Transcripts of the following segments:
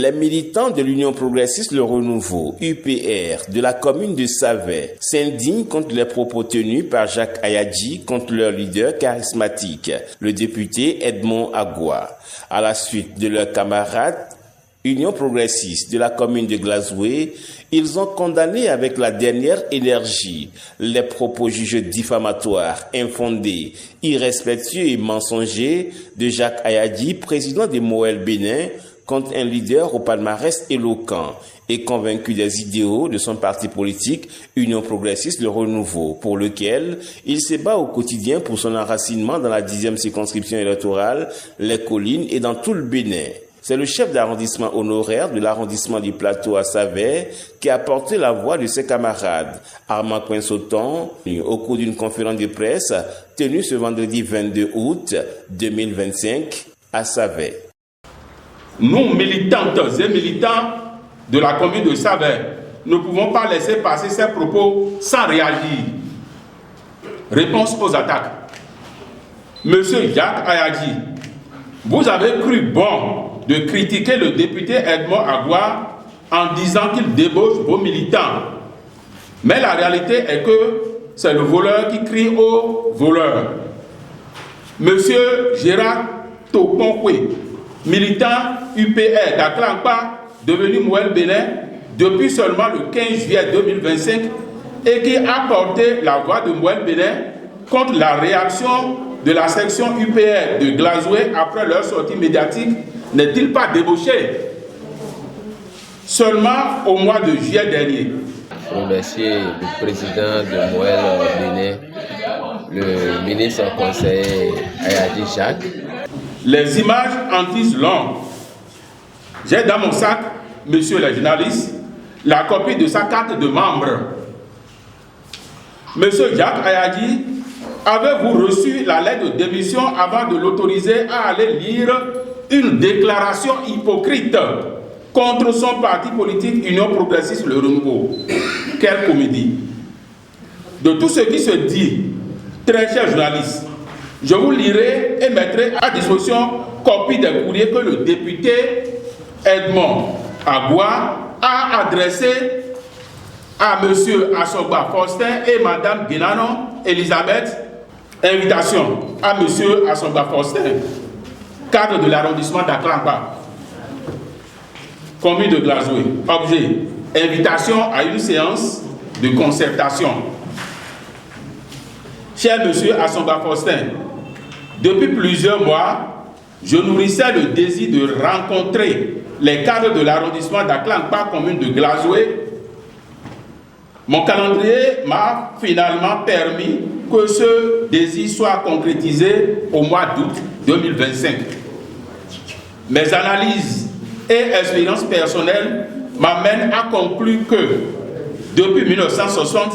Les militants de l'Union progressiste Le Renouveau, UPR, de la commune de Savay, s'indignent contre les propos tenus par Jacques Ayadji contre leur leader charismatique, le député Edmond Agua. À la suite de leurs camarades, Union progressiste de la commune de Glazoué, ils ont condamné avec la dernière énergie les propos jugés diffamatoires, infondés, irrespectueux et mensongers de Jacques Ayadji, président de Moël Bénin, contre un leader au palmarès éloquent et convaincu des idéaux de son parti politique, Union progressiste Le Renouveau, pour lequel il se bat au quotidien pour son enracinement dans la 10e circonscription électorale, les collines et dans tout le Bénin. C'est le chef d'arrondissement honoraire de l'arrondissement du Plateau à Savay qui a porté la voix de ses camarades. Armand Coinsoton, au cours d'une conférence de presse tenue ce vendredi 22 août 2025 à Savay. Nous, militantes et militants de la commune de Savay, ne pouvons pas laisser passer ces propos sans réagir. Réponse aux attaques. Monsieur Jacques Ayadji, vous avez cru bon de critiquer le député Edmond Agua en disant qu'il débauche vos militants. Mais la réalité est que c'est le voleur qui crie au voleur. Monsieur Gérard Toponkwe, militant UPR d'Aklankpa, devenu Moël Bénin depuis seulement le 15 juillet 2025 et qui a porté la voix de Moël Bénin contre la réaction de la section UPR de Glazoué après leur sortie médiatique, n'est-il pas débauché? Seulement au mois de juillet dernier. Remercier le président de Moël Bénin, le ministre conseiller Ayadji Jacques. Les images en disent long. J'ai dans mon sac, monsieur le journaliste, la copie de sa carte de membre. Monsieur Jacques Ayadji, avez-vous reçu la lettre de démission avant de l'autoriser à aller lire une déclaration hypocrite contre son parti politique Union progressiste Le Renouveau? Quelle comédie! De tout ce qui se dit, très cher journaliste, je vous lirai et mettrai à disposition copie des courriers que le député Edmond Agua a adressé à M. Asogba Faustin et Mme Guénanon Elisabeth. Invitation à M. Asogba Faustin, cadre de l'arrondissement d'Aklankpa, commune de Glazoué. Objet, invitation à une séance de concertation. Cher M. Asogba Faustin, depuis plusieurs mois, je nourrissais le désir de rencontrer les cadres de l'arrondissement d'Aklankpa, commune de Glazoué. Mon calendrier m'a finalement permis que ce désir soit concrétisé au mois d'août 2025. Mes analyses et expériences personnelles m'amènent à conclure que depuis 1960,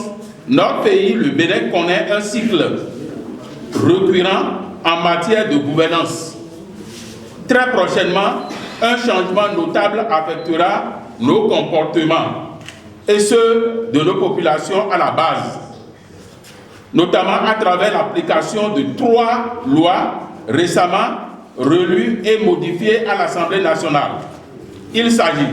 notre pays, le Bénin, connaît un cycle récurrent en matière de gouvernance. Très prochainement, un changement notable affectera nos comportements et ceux de nos populations à la base, notamment à travers l'application de 3 lois récemment relues et modifiées à l'Assemblée nationale. Il s'agit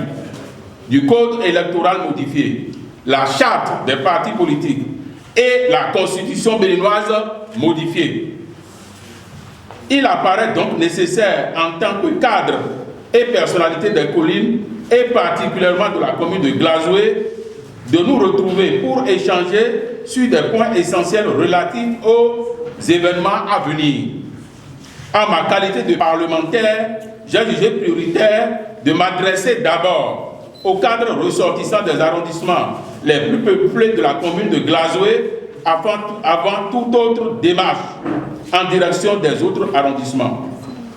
du Code électoral modifié, la Charte des partis politiques et la Constitution béninoise modifiée. Il apparaît donc nécessaire en tant que cadre et personnalité des collines et particulièrement de la commune de Glazoué de nous retrouver pour échanger sur des points essentiels relatifs aux événements à venir. En ma qualité de parlementaire, j'ai jugé prioritaire de m'adresser d'abord aux cadres ressortissants des arrondissements les plus peuplés de la commune de Glazoué avant toute autre démarche en direction des autres arrondissements.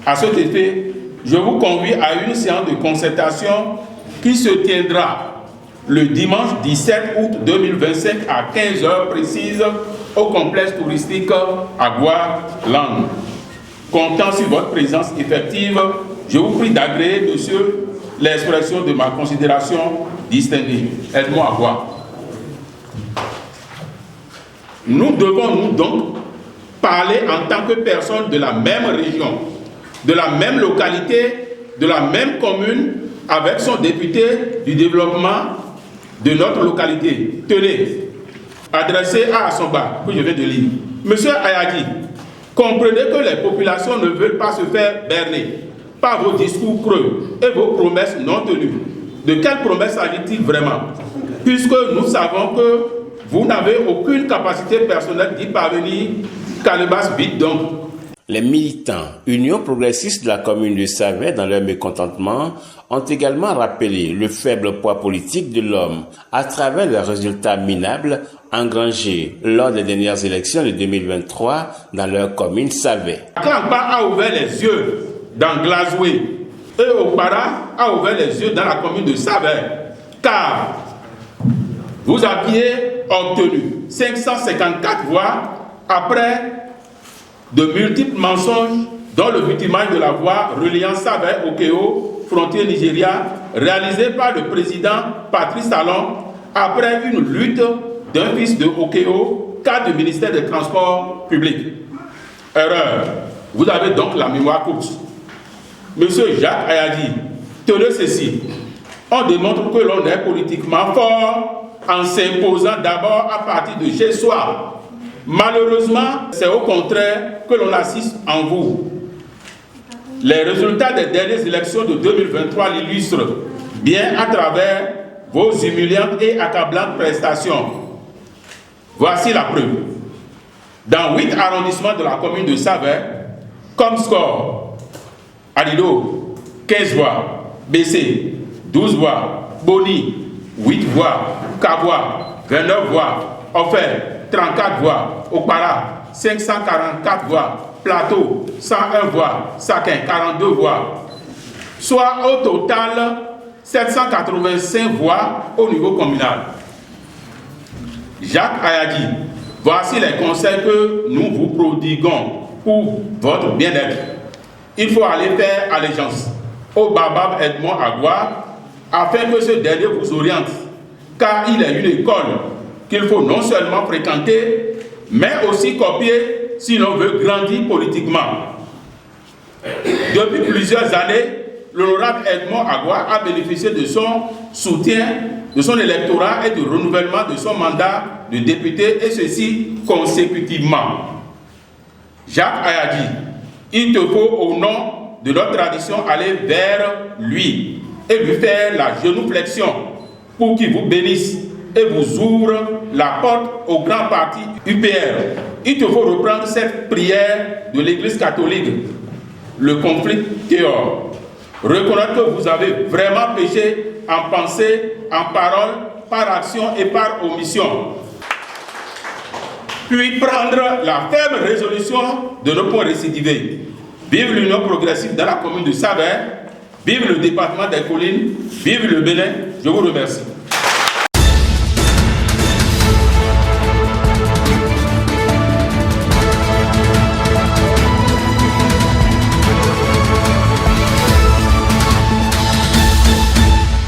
À cet effet, je vous convie à une séance de concertation qui se tiendra le dimanche 17 août 2025 à 15h précises au complexe touristique Agua-Land. Comptant sur votre présence effective, je vous prie d'agréer, monsieur, l'expression de ma considération distinguée. Edmond Agua. Nous devons donc parler en tant que personnes de la même région, de la même localité, de la même commune, avec son député du développement de notre localité. Tenez, adressé à Assomba, que je viens de lire. Monsieur Ayadi, comprenez que les populations ne veulent pas se faire berner par vos discours creux et vos promesses non tenues. De quelles promesses s'agit-il vraiment? Puisque nous savons que vous n'avez aucune capacité personnelle d'y parvenir, calebasse vide donc. Les militants Union progressiste de la commune de Savè, dans leur mécontentement, ont également rappelé le faible poids politique de l'homme à travers les résultats minables engrangés lors des dernières élections de 2023 dans leur commune Savè. Klankpa a ouvert les yeux dans Glazoué et Okpara a ouvert les yeux dans la commune de Savè, car vous aviez obtenu 554 voix après de multiples mensonges, dont le vitimage de la voie reliant Savè au Kéo, frontière Nigeria, réalisé par le président Patrice Talon après une lutte d'un fils de Okeo, cadre du ministère des Transports publics. Erreur. Vous avez donc la mémoire courte. Monsieur Jacques Ayadi, tenez ceci. On démontre que l'on est politiquement fort en s'imposant d'abord à partir de chez soi. Malheureusement, c'est au contraire que l'on assiste en vous. Les résultats des dernières élections de 2023 l'illustrent bien à travers vos humiliantes et accablantes prestations. Voici la preuve. Dans 8 arrondissements de la commune de Savè, comme score, Alido, 15 voix, BC, 12 voix, Boni, 8 voix, Kabwa, 29 voix, Offert, 34 voix, Okpara, 544 voix, Plateau, 101 voix, Sakin, 42 voix, soit au total 785 voix au niveau communal. Jacques Ayadi, voici les conseils que nous vous prodiguons pour votre bien-être. Il faut aller faire allégeance au Babab Edmond Agua afin que ce dernier vous oriente, car il est une école qu'il faut non seulement fréquenter, mais aussi copier si l'on veut grandir politiquement. Depuis plusieurs années, l'honorable Edmond Agua a bénéficié de son soutien, de son électorat et du renouvellement de son mandat de député, et ceci consécutivement. Jacques Ayadi, il te faut, au nom de notre tradition, aller vers lui et lui faire la genuflexion pour qu'il vous bénisse et vous ouvre la porte au grand parti UPR. Il te faut reprendre cette prière de l'Église catholique, le conflit théor. Reconnaître que vous avez vraiment péché en pensée, en parole, par action et par omission. Puis prendre la ferme résolution de ne pas récidiver. Vive l'Union progressive dans la commune de Savè, vive le département des Collines, vive le Bénin. Je vous remercie.